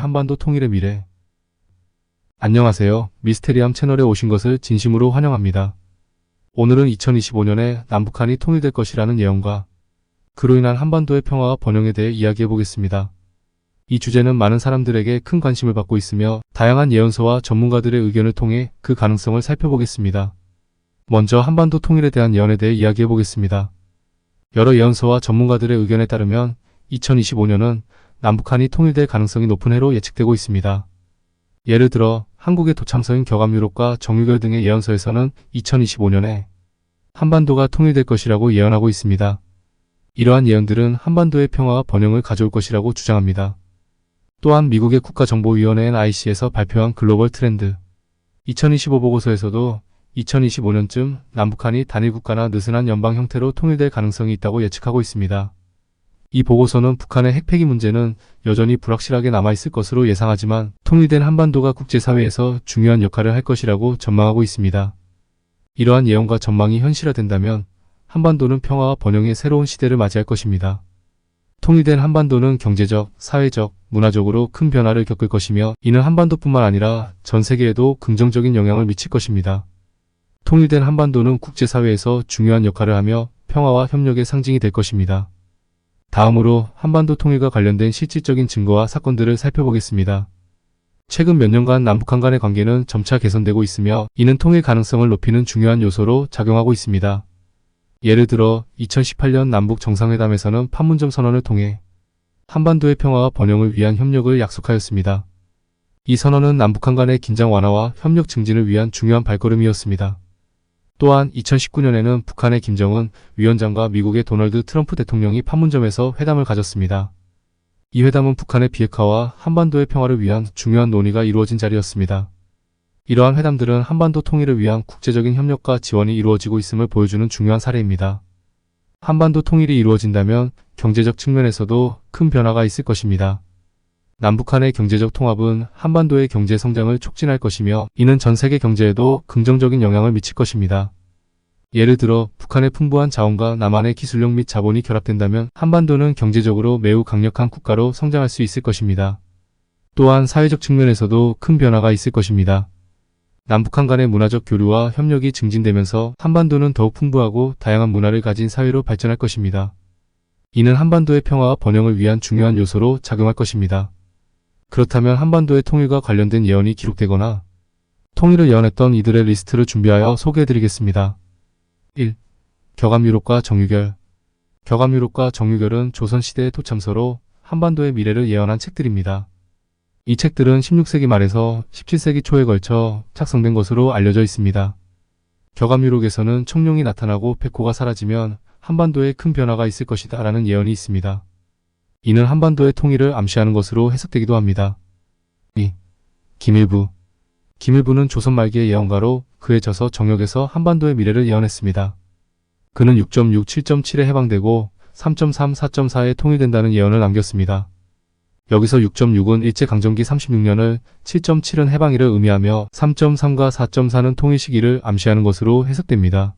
한반도 통일의 미래. 안녕하세요. 미스테리함 채널에 오신 것을 진심으로 환영합니다. 오늘은 2025년에 남북한이 통일될 것이라는 예언과 그로 인한 한반도의 평화와 번영에 대해 이야기해 보겠습니다. 이 주제는 많은 사람들에게 큰 관심을 받고 있으며 다양한 예언서와 전문가들의 의견을 통해 그 가능성을 살펴보겠습니다. 먼저 한반도 통일에 대한 예언에 대해 이야기해 보겠습니다. 여러 예언서와 전문가들의 의견에 따르면 2025년은 남북한이 통일될 가능성이 높은 해로 예측되고 있습니다. 예를 들어 한국의 도참서인 격암유럽과 정유결 등의 예언서에서는 2025년에 한반도가 통일될 것이라고 예언하고 있습니다. 이러한 예언들은 한반도의 평화와 번영을 가져올 것이라고 주장합니다. 또한 미국의 국가정보위원회 NIC에서 발표한 글로벌 트렌드 2025 보고서에서도 2025년쯤 남북한이 단일국가나 느슨한 연방 형태로 통일될 가능성이 있다고 예측하고 있습니다. 이 보고서는 북한의 핵폐기 문제는 여전히 불확실하게 남아있을 것으로 예상하지만 통일된 한반도가 국제사회에서 중요한 역할을 할 것이라고 전망하고 있습니다. 이러한 예언과 전망이 현실화된다면 한반도는 평화와 번영의 새로운 시대를 맞이할 것입니다. 통일된 한반도는 경제적, 사회적, 문화적으로 큰 변화를 겪을 것이며 이는 한반도뿐만 아니라 전 세계에도 긍정적인 영향을 미칠 것입니다. 통일된 한반도는 국제사회에서 중요한 역할을 하며 평화와 협력의 상징이 될 것입니다. 다음으로 한반도 통일과 관련된 실질적인 증거와 사건들을 살펴보겠습니다. 최근 몇 년간 남북한 간의 관계는 점차 개선되고 있으며 이는 통일 가능성을 높이는 중요한 요소로 작용하고 있습니다. 예를 들어 2018년 남북 정상회담에서는 판문점 선언을 통해 한반도의 평화와 번영을 위한 협력을 약속하였습니다. 이 선언은 남북한 간의 긴장 완화와 협력 증진을 위한 중요한 발걸음이었습니다. 또한 2019년에는 북한의 김정은 위원장과 미국의 도널드 트럼프 대통령이 판문점에서 회담을 가졌습니다. 이 회담은 북한의 비핵화와 한반도의 평화를 위한 중요한 논의가 이루어진 자리였습니다. 이러한 회담들은 한반도 통일을 위한 국제적인 협력과 지원이 이루어지고 있음을 보여주는 중요한 사례입니다. 한반도 통일이 이루어진다면 경제적 측면에서도 큰 변화가 있을 것입니다. 남북한의 경제적 통합은 한반도의 경제 성장을 촉진할 것이며 이는 전 세계 경제에도 긍정적인 영향을 미칠 것입니다. 예를 들어 북한의 풍부한 자원과 남한의 기술력 및 자본이 결합된다면 한반도는 경제적으로 매우 강력한 국가로 성장할 수 있을 것입니다. 또한 사회적 측면에서도 큰 변화가 있을 것입니다. 남북한 간의 문화적 교류와 협력이 증진되면서 한반도는 더욱 풍부하고 다양한 문화를 가진 사회로 발전할 것입니다. 이는 한반도의 평화와 번영을 위한 중요한 요소로 작용할 것입니다. 그렇다면 한반도의 통일과 관련된 예언이 기록되거나 통일을 예언했던 이들의 리스트를 준비하여 소개해드리겠습니다. 1. 격암유럽과 정유결. 격암유럽과 정유결은 조선시대의 도참서로 한반도의 미래를 예언한 책들입니다. 이 책들은 16세기 말에서 17세기 초에 걸쳐 작성된 것으로 알려져 있습니다. 격암유럽에서는 청룡이 나타나고 백호가 사라지면 한반도에 큰 변화가 있을 것이다 라는 예언이 있습니다. 이는 한반도의 통일을 암시하는 것으로 해석되기도 합니다. 2. 김일부. 김일부는 조선 말기의 예언가로 그의 저서 정역에서 한반도의 미래를 예언했습니다. 그는 6.6, 7.7에 해방되고 3.3, 4.4에 통일된다는 예언을 남겼습니다. 여기서 6.6은 일제강점기 36년을, 7.7은 해방일을 의미하며 3.3과 4.4는 통일 시기를 암시하는 것으로 해석됩니다.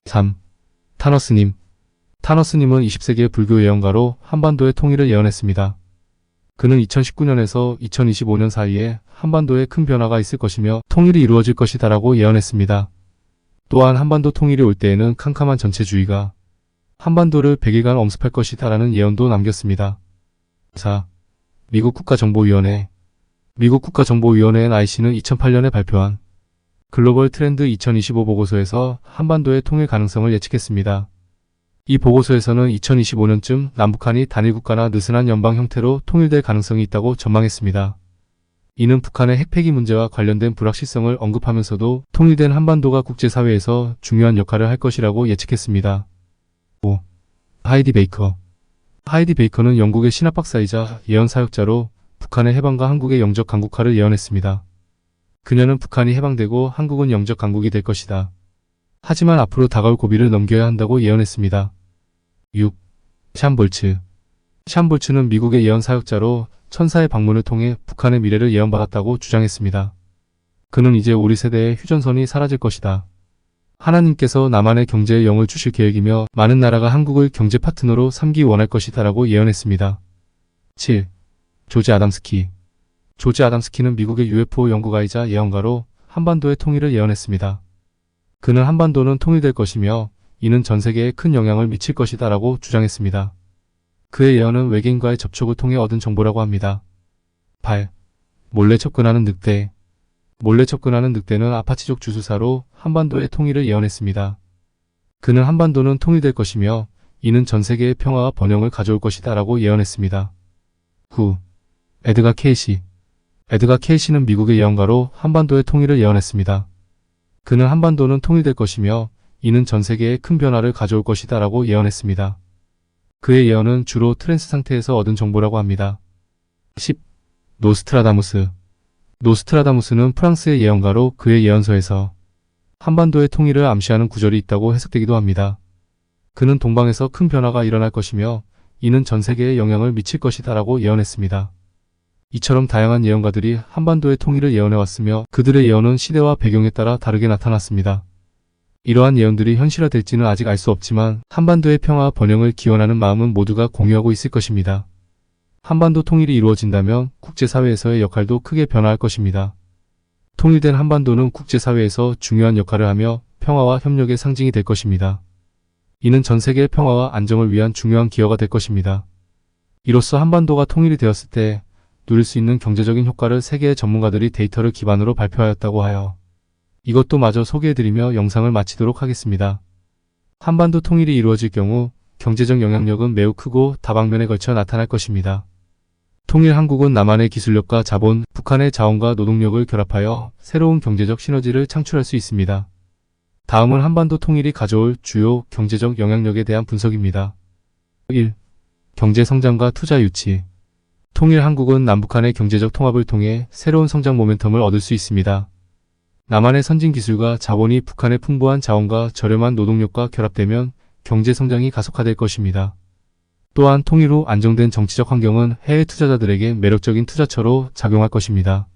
3. 타너스님. 타너스님은 20세기의 불교 예언가로 한반도의 통일을 예언했습니다. 그는 2019년에서 2025년 사이에 한반도에 큰 변화가 있을 것이며 통일이 이루어질 것이다 라고 예언했습니다. 또한 한반도 통일이 올 때에는 캄캄한 전체주의가 한반도를 100일간 엄습할 것이다 라는 예언도 남겼습니다. 4. 미국 국가정보위원회. 미국 국가정보위원회 NIC는 2008년에 발표한 글로벌 트렌드 2025 보고서에서 한반도의 통일 가능성을 예측했습니다. 이 보고서에서는 2025년쯤 남북한이 단일국가나 느슨한 연방 형태로 통일될 가능성이 있다고 전망했습니다. 이는 북한의 핵폐기 문제와 관련된 불확실성을 언급하면서도 통일된 한반도가 국제사회에서 중요한 역할을 할 것이라고 예측했습니다. 5. 하이디 베이커. 하이디 베이커는 영국의 신학박사이자 예언사역자로 북한의 해방과 한국의 영적 강국화를 예언했습니다. 그녀는 북한이 해방되고 한국은 영적 강국이 될 것이다. 하지만 앞으로 다가올 고비를 넘겨야 한다고 예언했습니다. 6. 샴볼츠. 샴볼츠는 미국의 예언사역자로 천사의 방문을 통해 북한의 미래를 예언받았다고 주장했습니다. 그는 이제 우리 세대의 휴전선이 사라질 것이다. 하나님께서 남한의 경제에 영을 주실 계획이며 많은 나라가 한국을 경제 파트너로 삼기 원할 것이다 라고 예언했습니다. 7. 조지 아담스키. 조지 아담스키는 미국의 UFO 연구가이자 예언가로 한반도의 통일을 예언했습니다. 그는 한반도는 통일될 것이며 이는 전 세계에 큰 영향을 미칠 것이다 라고 주장했습니다. 그의 예언은 외계인과의 접촉을 통해 얻은 정보라고 합니다. 8. 몰래 접근하는 늑대. 몰래 접근하는 늑대는 아파치족 주수사로 한반도의 통일을 예언했습니다. 그는 한반도는 통일될 것이며 이는 전 세계의 평화와 번영을 가져올 것이다 라고 예언했습니다. 9. 에드가 케이시. 에드가 케이시는 미국의 예언가로 한반도의 통일을 예언했습니다. 그는 한반도는 통일될 것이며 이는 전 세계에 큰 변화를 가져올 것이다 라고 예언했습니다. 그의 예언은 주로 트랜스 상태에서 얻은 정보라고 합니다. 10. 노스트라다무스. 노스트라다무스는 프랑스의 예언가로 그의 예언서에서 한반도의 통일을 암시하는 구절이 있다고 해석되기도 합니다. 그는 동방에서 큰 변화가 일어날 것이며 이는 전 세계에 영향을 미칠 것이다 라고 예언했습니다. 이처럼 다양한 예언가들이 한반도의 통일을 예언해왔으며 그들의 예언은 시대와 배경에 따라 다르게 나타났습니다. 이러한 예언들이 현실화될지는 아직 알 수 없지만 한반도의 평화와 번영을 기원하는 마음은 모두가 공유하고 있을 것입니다. 한반도 통일이 이루어진다면 국제사회에서의 역할도 크게 변화할 것입니다. 통일된 한반도는 국제사회에서 중요한 역할을 하며 평화와 협력의 상징이 될 것입니다. 이는 전 세계의 평화와 안정을 위한 중요한 기여가 될 것입니다. 이로써 한반도가 통일이 되었을 때 누릴 수 있는 경제적인 효과를 세계의 전문가들이 데이터를 기반으로 발표하였다고 하여 이것도 마저 소개해드리며 영상을 마치도록 하겠습니다. 한반도 통일이 이루어질 경우 경제적 영향력은 매우 크고 다방면에 걸쳐 나타날 것입니다. 통일 한국은 남한의 기술력과 자본, 북한의 자원과 노동력을 결합하여 새로운 경제적 시너지를 창출할 수 있습니다. 다음은 한반도 통일이 가져올 주요 경제적 영향력에 대한 분석입니다. 1. 경제 성장과 투자 유치. 통일 한국은 남북한의 경제적 통합을 통해 새로운 성장 모멘텀을 얻을 수 있습니다. 남한의 선진 기술과 자본이 북한의 풍부한 자원과 저렴한 노동력과 결합되면 경제 성장이 가속화될 것입니다. 또한 통일 후 안정된 정치적 환경은 해외 투자자들에게 매력적인 투자처로 작용할 것입니다.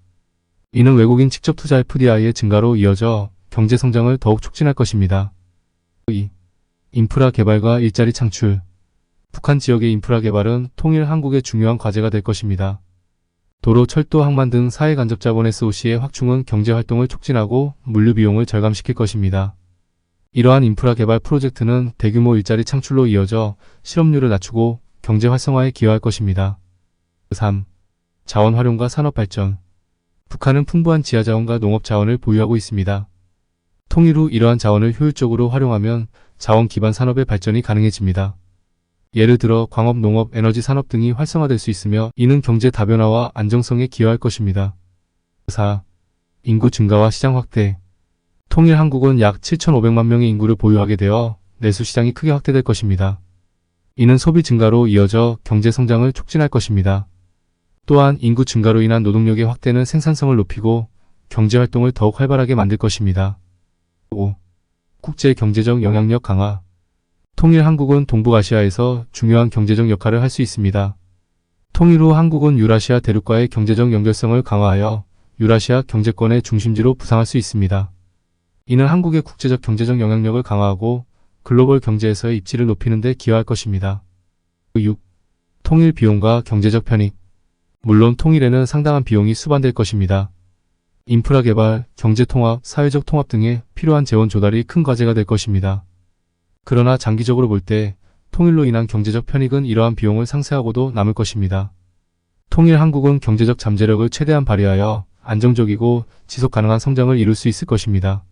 이는 외국인 직접 투자 FDI의 증가로 이어져 경제 성장을 더욱 촉진할 것입니다. 2. 인프라 개발과 일자리 창출. 북한 지역의 인프라 개발은 통일 한국의 중요한 과제가 될 것입니다. 도로, 철도, 항만 등 사회 간접 자본 SOC의 확충은 경제 활동을 촉진하고 물류 비용을 절감시킬 것입니다. 이러한 인프라 개발 프로젝트는 대규모 일자리 창출로 이어져 실업률을 낮추고 경제 활성화에 기여할 것입니다. 3. 자원 활용과 산업 발전. 북한은 풍부한 지하자원과 농업 자원을 보유하고 있습니다. 통일 후 이러한 자원을 효율적으로 활용하면 자원 기반 산업의 발전이 가능해집니다. 예를 들어 광업, 농업, 에너지 산업 등이 활성화될 수 있으며 이는 경제 다변화와 안정성에 기여할 것입니다. 4. 인구 증가와 시장 확대. 통일 한국은 약 7,500만 명의 인구를 보유하게 되어 내수 시장이 크게 확대될 것입니다. 이는 소비 증가로 이어져 경제 성장을 촉진할 것입니다. 또한 인구 증가로 인한 노동력의 확대는 생산성을 높이고 경제 활동을 더욱 활발하게 만들 것입니다. 5. 국제 경제적 영향력 강화. 통일 한국은 동북아시아에서 중요한 경제적 역할을 할 수 있습니다. 통일 후 한국은 유라시아 대륙과의 경제적 연결성을 강화하여 유라시아 경제권의 중심지로 부상할 수 있습니다. 이는 한국의 국제적 경제적 영향력을 강화하고 글로벌 경제에서의 입지를 높이는 데 기여할 것입니다. 6. 통일 비용과 경제적 편익. 물론 통일에는 상당한 비용이 수반될 것입니다. 인프라 개발, 경제 통합, 사회적 통합 등에 필요한 재원 조달이 큰 과제가 될 것입니다. 그러나 장기적으로 볼 때 통일로 인한 경제적 편익은 이러한 비용을 상쇄하고도 남을 것입니다. 통일 한국은 경제적 잠재력을 최대한 발휘하여 안정적이고 지속 가능한 성장을 이룰 수 있을 것입니다.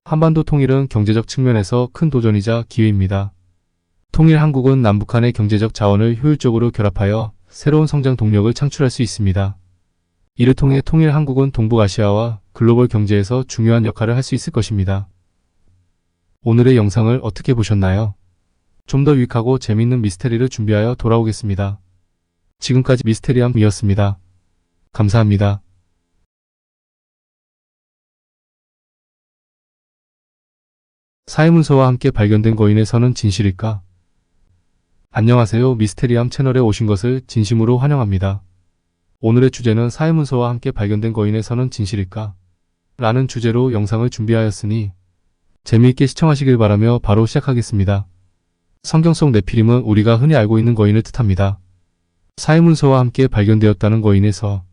한반도 통일은 경제적 측면에서 큰 도전이자 기회입니다. 통일 한국은 남북한의 경제적 자원을 효율적으로 결합하여 새로운 성장 동력을 창출할 수 있습니다. 이를 통해 통일 한국은 동북아시아와 글로벌 경제에서 중요한 역할을 할 수 있을 것입니다. 오늘의 영상을 어떻게 보셨나요? 좀 더 유익하고 재미있는 미스테리를 준비하여 돌아오겠습니다. 지금까지 미스테리함이었습니다. 감사합니다. 사회문서와 함께 발견된 거인의 선은 진실일까? 안녕하세요. 미스테리함 채널에 오신 것을 진심으로 환영합니다. 오늘의 주제는 사회문서와 함께 발견된 거인의 선은 진실일까? 라는 주제로 영상을 준비하였으니 재미있게 시청하시길 바라며 바로 시작하겠습니다. 성경 속 네피림은 우리가 흔히 알고 있는 거인을 뜻합니다. 사회문서와 함께 발견되었다는 거인에서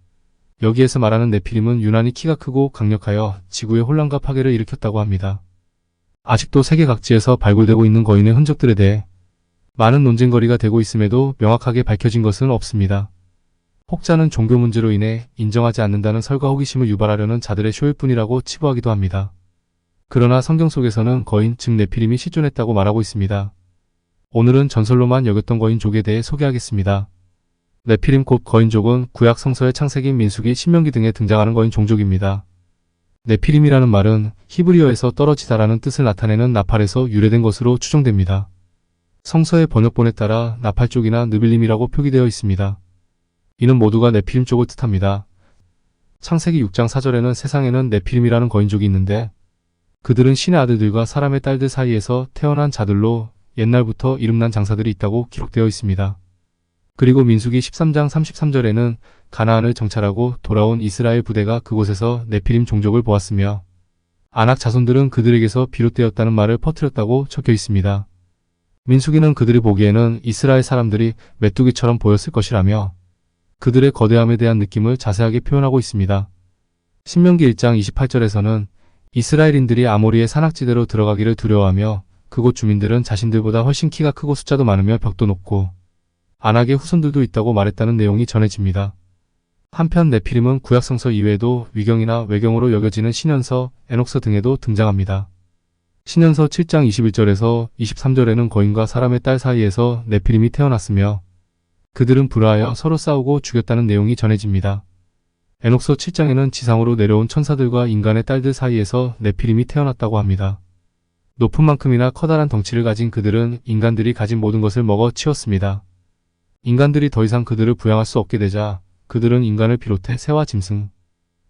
여기에서 말하는 네피림은 유난히 키가 크고 강력하여 지구의 혼란과 파괴를 일으켰다고 합니다. 아직도 세계 각지에서 발굴되고 있는 거인의 흔적들에 대해 많은 논쟁거리가 되고 있음에도 명확하게 밝혀진 것은 없습니다. 혹자는 종교 문제로 인해 인정하지 않는다는 설과 호기심을 유발하려는 자들의 쇼일 뿐이라고 치부하기도 합니다. 그러나 성경 속에서는 거인, 즉 네피림이 실존했다고 말하고 있습니다. 오늘은 전설로만 여겼던 거인족에 대해 소개하겠습니다. 네피림 곧 거인족은 구약 성서의 창세기, 민수기, 신명기 등에 등장하는 거인 종족입니다. 네피림이라는 말은 히브리어에서 떨어지다라는 뜻을 나타내는 나팔에서 유래된 것으로 추정됩니다. 성서의 번역본에 따라 나팔족이나 느빌림이라고 표기되어 있습니다. 이는 모두가 네피림 쪽을 뜻합니다. 창세기 6장 4절에는 세상에는 네피림이라는 거인족이 있는데 그들은 신의 아들들과 사람의 딸들 사이에서 태어난 자들로 옛날부터 이름난 장사들이 있다고 기록되어 있습니다. 그리고 민수기 13장 33절에는 가나안을 정찰하고 돌아온 이스라엘 부대가 그곳에서 네피림 종족을 보았으며 아낙 자손들은 그들에게서 비롯되었다는 말을 퍼뜨렸다고 적혀 있습니다. 민수기는 그들이 보기에는 이스라엘 사람들이 메뚜기처럼 보였을 것이라며 그들의 거대함에 대한 느낌을 자세하게 표현하고 있습니다. 신명기 1장 28절에서는 이스라엘인들이 아모리의 산악지대로 들어가기를 두려워하며 그곳 주민들은 자신들보다 훨씬 키가 크고 숫자도 많으며 벽도 높고 아낙의 후손들도 있다고 말했다는 내용이 전해집니다. 한편 네피림은 구약성서 이외에도 위경이나 외경으로 여겨지는 신현서, 에녹서 등에도 등장합니다. 신현서 7장 21절에서 23절에는 거인과 사람의 딸 사이에서 네피림이 태어났으며 그들은 불화하여 서로 싸우고 죽였다는 내용이 전해집니다. 에녹서 7장에는 지상으로 내려온 천사들과 인간의 딸들 사이에서 네피림이 태어났다고 합니다. 높은 만큼이나 커다란 덩치를 가진 그들은 인간들이 가진 모든 것을 먹어 치웠습니다. 인간들이 더 이상 그들을 부양할 수 없게 되자 그들은 인간을 비롯해 새와 짐승,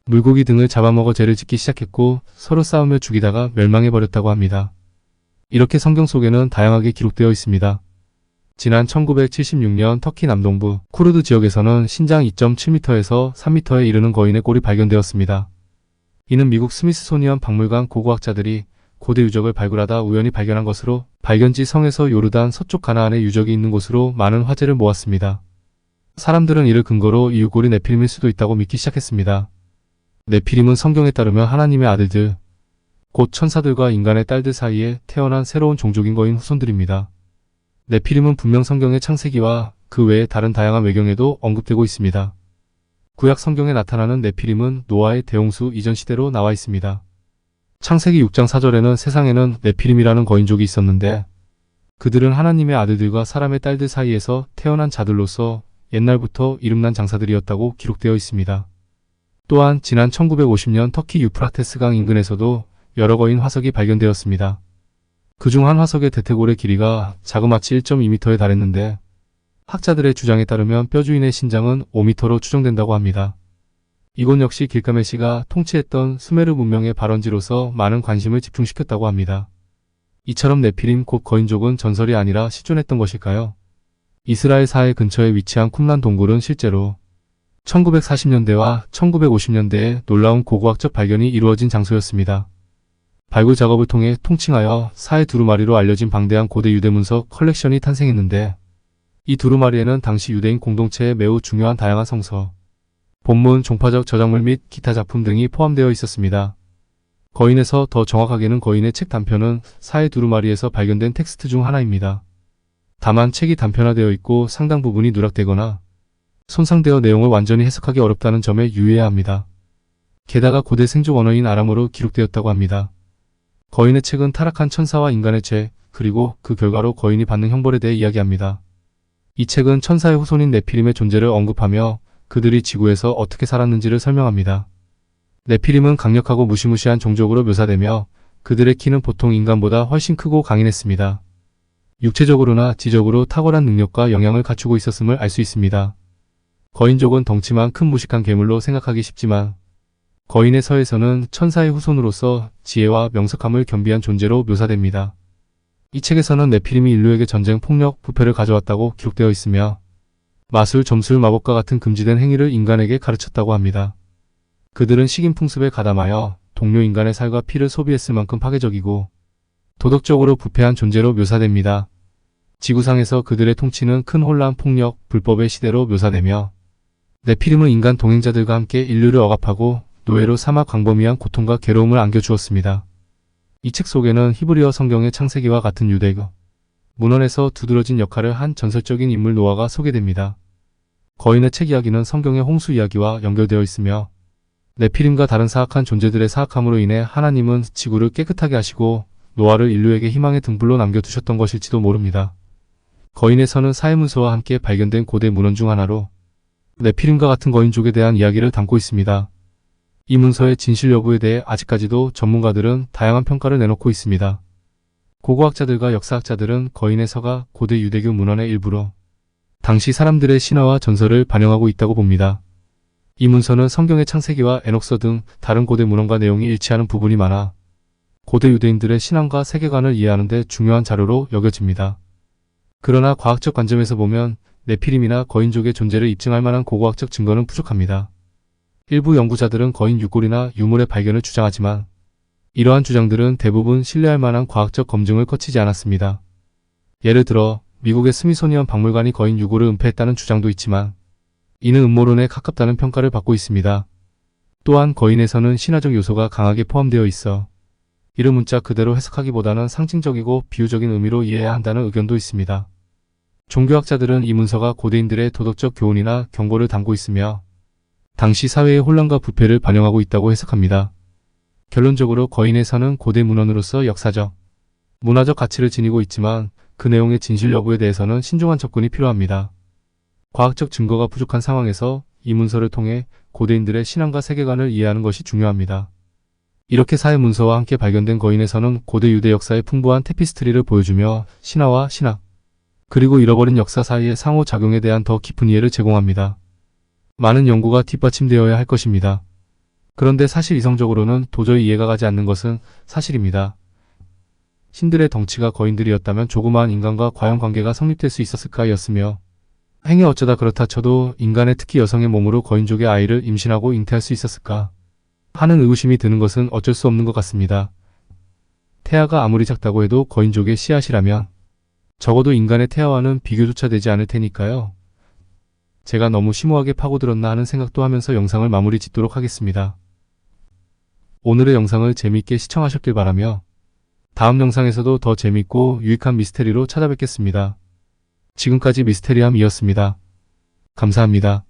물고기 등을 잡아먹어 죄를 짓기 시작했고 서로 싸우며 죽이다가 멸망해버렸다고 합니다. 이렇게 성경 속에는 다양하게 기록되어 있습니다. 지난 1976년 터키 남동부 쿠르드 지역에서는 신장 2.7m에서 3m에 이르는 거인의 꼴이 발견되었습니다. 이는 미국 스미스소니언 박물관 고고학자들이 고대 유적을 발굴하다 우연히 발견한 것으로 발견지 성에서 요르단 서쪽 가나안에 유적이 있는 곳으로 많은 화제를 모았습니다. 사람들은 이를 근거로 이 유골이 네피림일 수도 있다고 믿기 시작했습니다. 네피림은 성경에 따르면 하나님의 아들들, 곧 천사들과 인간의 딸들 사이에 태어난 새로운 종족인 거인 후손들입니다. 네피림은 분명 성경의 창세기와 그 외에 다른 다양한 외경에도 언급되고 있습니다. 구약 성경에 나타나는 네피림은 노아의 대홍수 이전 시대로 나와 있습니다. 창세기 6장 4절에는 세상에는 네피림이라는 거인족이 있었는데 그들은 하나님의 아들들과 사람의 딸들 사이에서 태어난 자들로서 옛날부터 이름난 장사들이었다고 기록되어 있습니다. 또한 지난 1950년 터키 유프라테스강 인근에서도 여러 거인 화석이 발견되었습니다. 그중 한 화석의 대퇴골의 길이가 자그마치 1.2m에 달했는데 학자들의 주장에 따르면 뼈주인의 신장은 5m로 추정된다고 합니다. 이곳 역시 길가메시가 통치했던 수메르 문명의 발원지로서 많은 관심을 집중시켰다고 합니다. 이처럼 네피림 곧 거인족은 전설이 아니라 실존했던 것일까요? 이스라엘 사해 근처에 위치한 쿰란 동굴은 실제로 1940년대와 1950년대에 놀라운 고고학적 발견이 이루어진 장소였습니다. 발굴 작업을 통해 통칭하여 사해 두루마리로 알려진 방대한 고대 유대 문서 컬렉션이 탄생했는데 이 두루마리에는 당시 유대인 공동체의 매우 중요한 다양한 성서, 본문, 종파적 저작물 및 기타 작품 등이 포함되어 있었습니다. 거인에서 더 정확하게는 거인의 책 단편은 사해 두루마리에서 발견된 텍스트 중 하나입니다. 다만 책이 단편화되어 있고 상당 부분이 누락되거나 손상되어 내용을 완전히 해석하기 어렵다는 점에 유의해야 합니다. 게다가 고대 생족 언어인 아람어로 기록되었다고 합니다. 거인의 책은 타락한 천사와 인간의 죄, 그리고 그 결과로 거인이 받는 형벌에 대해 이야기합니다. 이 책은 천사의 후손인 네피림의 존재를 언급하며 그들이 지구에서 어떻게 살았는지를 설명합니다. 네피림은 강력하고 무시무시한 종족으로 묘사되며 그들의 키는 보통 인간보다 훨씬 크고 강인했습니다. 육체적으로나 지적으로 탁월한 능력과 영향을 갖추고 있었음을 알 수 있습니다. 거인족은 덩치만 큰 무식한 괴물로 생각하기 쉽지만 거인의 서에서는 천사의 후손으로서 지혜와 명석함을 겸비한 존재로 묘사됩니다. 이 책에서는 네피림이 인류에게 전쟁, 폭력, 부패를 가져왔다고 기록되어 있으며 마술, 점술, 마법과 같은 금지된 행위를 인간에게 가르쳤다고 합니다. 그들은 식인풍습에 가담하여 동료 인간의 살과 피를 소비했을 만큼 파괴적이고 도덕적으로 부패한 존재로 묘사됩니다. 지구상에서 그들의 통치는 큰 혼란, 폭력, 불법의 시대로 묘사되며 네피림은 인간 동행자들과 함께 인류를 억압하고 노예로 삼아 광범위한 고통과 괴로움을 안겨주었습니다. 이 책 속에는 히브리어 성경의 창세기와 같은 유대교 문헌에서 두드러진 역할을 한 전설적인 인물 노아가 소개됩니다. 거인의 책 이야기는 성경의 홍수 이야기와 연결되어 있으며 네피림과 다른 사악한 존재들의 사악함으로 인해 하나님은 지구를 깨끗하게 하시고 노아를 인류에게 희망의 등불로 남겨두셨던 것일지도 모릅니다. 거인에서는 사해문서와 함께 발견된 고대 문헌 중 하나로 네피림과 같은 거인족에 대한 이야기를 담고 있습니다. 이 문서의 진실 여부에 대해 아직까지도 전문가들은 다양한 평가를 내놓고 있습니다. 고고학자들과 역사학자들은 거인의 서가 고대 유대교 문헌의 일부로 당시 사람들의 신화와 전설을 반영하고 있다고 봅니다. 이 문서는 성경의 창세기와 에녹서 등 다른 고대 문헌과 내용이 일치하는 부분이 많아 고대 유대인들의 신앙과 세계관을 이해하는 데 중요한 자료로 여겨집니다. 그러나 과학적 관점에서 보면 네피림이나 거인족의 존재를 입증할 만한 고고학적 증거는 부족합니다. 일부 연구자들은 거인 유골이나 유물의 발견을 주장하지만 이러한 주장들은 대부분 신뢰할 만한 과학적 검증을 거치지 않았습니다. 예를 들어 미국의 스미소니언 박물관이 거인 유골을 은폐했다는 주장도 있지만 이는 음모론에 가깝다는 평가를 받고 있습니다. 또한 거인에서는 신화적 요소가 강하게 포함되어 있어 이를 문자 그대로 해석하기보다는 상징적이고 비유적인 의미로 이해해야 한다는 의견도 있습니다. 종교학자들은 이 문서가 고대인들의 도덕적 교훈이나 경고를 담고 있으며 당시 사회의 혼란과 부패를 반영하고 있다고 해석합니다. 결론적으로 거인에서는 고대 문헌으로서 역사적, 문화적 가치를 지니고 있지만 그 내용의 진실 여부에 대해서는 신중한 접근이 필요합니다. 과학적 증거가 부족한 상황에서 이 문서를 통해 고대인들의 신앙과 세계관을 이해하는 것이 중요합니다. 이렇게 사해 문서와 함께 발견된 거인에서는 고대 유대 역사의 풍부한 테피스트리를 보여주며 신화와 신학, 그리고 잃어버린 역사 사이의 상호작용에 대한 더 깊은 이해를 제공합니다. 많은 연구가 뒷받침되어야 할 것입니다. 그런데 사실 이성적으로는 도저히 이해가 가지 않는 것은 사실입니다. 신들의 덩치가 거인들이었다면 조그마한 인간과 과연 관계가 성립될 수 있었을까 였으며 행여 어쩌다 그렇다 쳐도 인간의 특히 여성의 몸으로 거인족의 아이를 임신하고 잉태할 수 있었을까 하는 의구심이 드는 것은 어쩔 수 없는 것 같습니다. 태아가 아무리 작다고 해도 거인족의 씨앗이라면 적어도 인간의 태아와는 비교조차 되지 않을 테니까요. 제가 너무 심오하게 파고들었나 하는 생각도 하면서 영상을 마무리 짓도록 하겠습니다. 오늘의 영상을 재미있게 시청하셨길 바라며 다음 영상에서도 더 재밌고 유익한 미스테리로 찾아뵙겠습니다. 지금까지 미스테리함이었습니다. 감사합니다.